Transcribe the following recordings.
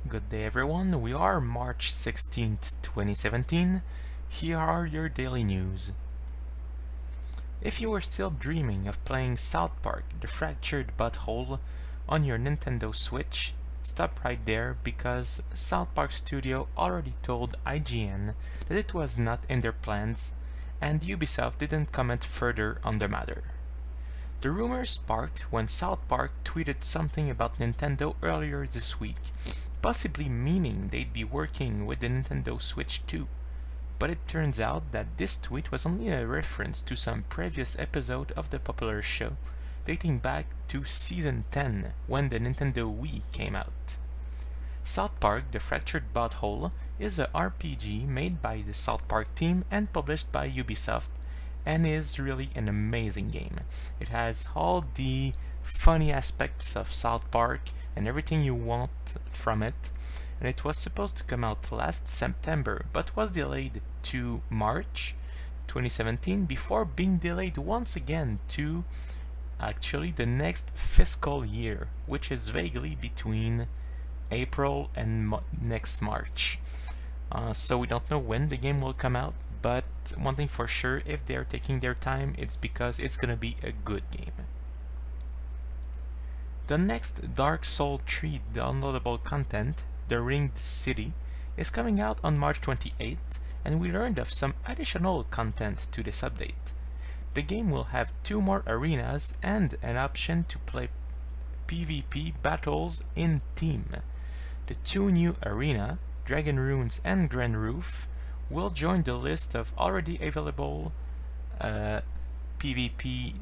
Good day everyone, we are March 16th, 2017. Here are your daily news. If you are still dreaming of playing South Park: The Fractured Butthole on your Nintendo Switch, stop right there because South Park Studio already told IGN that it was not in their plans and Ubisoft didn't comment further on the matter. The rumor sparked when South Park tweeted something about Nintendo earlier this week, possibly meaning they'd be working with the Nintendo Switch too. But it turns out that this tweet was only a reference to some previous episode of the popular show, dating back to Season 10, when the Nintendo Wii came out. South Park: The Fractured Butthole is a RPG made by the South Park team and published by Ubisoft, and is really an amazing game. It has all the funny aspects of South Park and everything you want from it, and it was supposed to come out last September but was delayed to March 2017 before being delayed once again to actually the next fiscal year, which is vaguely between April and next March. So we don't know when the game will come out, but one thing for sure, if they're taking their time, it's because it's gonna be a good game. The next Dark Souls 3 downloadable content, The Ringed City, is coming out on March 28th, and we learned of some additional content to this update. The game will have 2 more arenas and an option to play PvP battles in team. The 2 new arena, Dragon Runes and Grand Roof, will join the list of already available PvP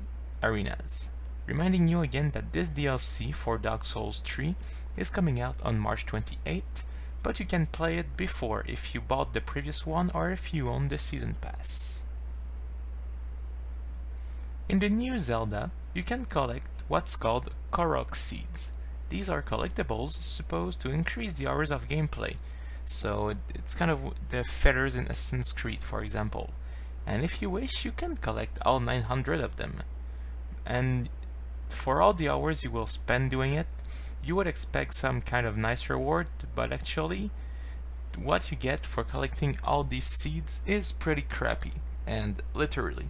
arenas. Reminding you again that this DLC for Dark Souls 3 is coming out on March 28th, but you can play it before if you bought the previous one or if you own the Season Pass. In the new Zelda, you can collect what's called korok seeds. These are collectibles supposed to increase the hours of gameplay, so it's kind of the feathers in Assassin's Creed, for example. And if you wish, you can collect all 900 of them. And for all the hours you will spend doing it, you would expect some kind of nice reward, but actually, what you get for collecting all these seeds is pretty crappy, and literally.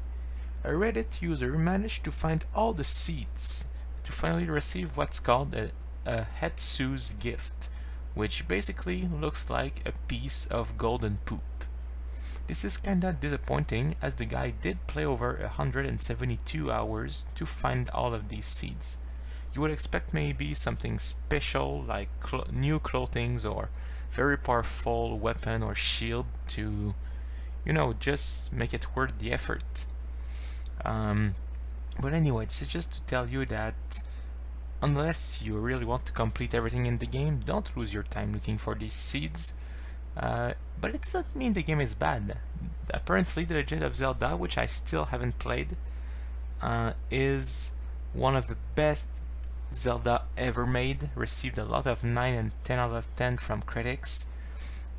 A Reddit user managed to find all the seeds to finally receive what's called a Hetsu's gift, which basically looks like a piece of golden poop. This is kinda disappointing as the guy did play over 172 hours to find all of these seeds. You would expect maybe something special like new clothings or very powerful weapon or shield to, just make it worth the effort. But anyway, it's just to tell you that unless you really want to complete everything in the game, don't lose your time looking for these seeds. But it doesn't mean the game is bad. Apparently, The Legend of Zelda, which I still haven't played, is one of the best Zelda ever made. Received a lot of 9 and 10 out of 10 from critics.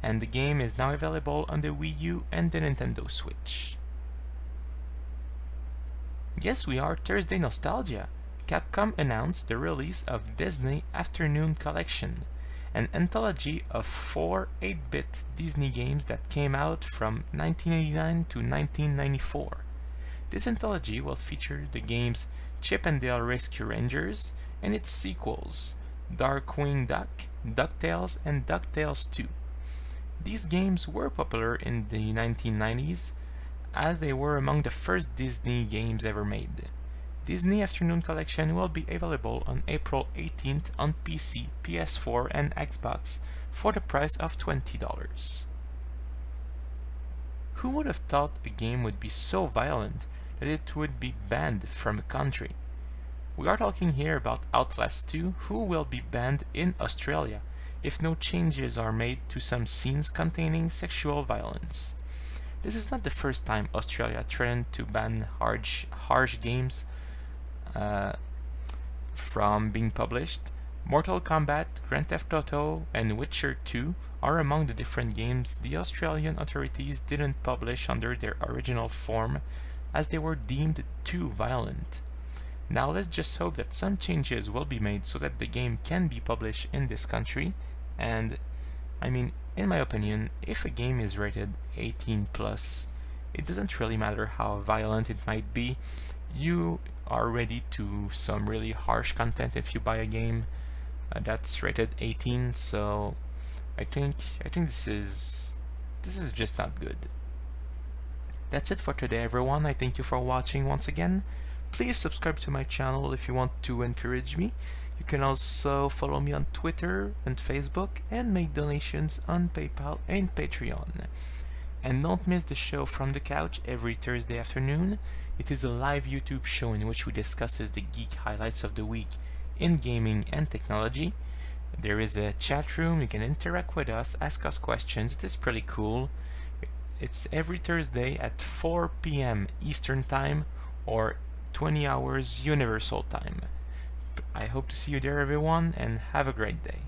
And the game is now available on the Wii U and the Nintendo Switch. Yes, we are Thursday Nostalgia. Capcom announced the release of Disney Afternoon Collection, an anthology of 4 8-bit Disney games that came out from 1989 to 1994. This anthology will feature the games Chip and Dale Rescue Rangers and its sequels, Darkwing Duck, DuckTales, and DuckTales 2. These games were popular in the 1990s, as they were among the first Disney games ever made. Disney Afternoon Collection will be available on April 18th on PC, PS4, and Xbox for the price of $20. Who would have thought a game would be so violent that it would be banned from a country? We are talking here about Outlast 2, who will be banned in Australia if no changes are made to some scenes containing sexual violence. This is not the first time Australia threatened to ban harsh games from being published. Mortal Kombat, Grand Theft Auto, and Witcher 2 are among the different games the Australian authorities didn't publish under their original form as they were deemed too violent. Now let's just hope that some changes will be made so that the game can be published in this country And I mean, in my opinion, if a game is rated 18 plus, it doesn't really matter how violent it might be. You are ready to some really harsh content if you buy a game that's rated 18. So I think this is just not good. That's it for today, everyone. I thank you for watching once again. Please subscribe to my channel if you want to encourage me. You can also follow me on Twitter and Facebook and make donations on PayPal and Patreon. And don't miss the show From the Couch every Thursday afternoon. It is a live YouTube show in which we discuss the geek highlights of the week in gaming and technology. There is a chat room, you can interact with us, ask us questions. It is pretty cool. It's every Thursday at 4 p.m. Eastern Time or 20 hours Universal Time. I hope to see you there, everyone, and have a great day.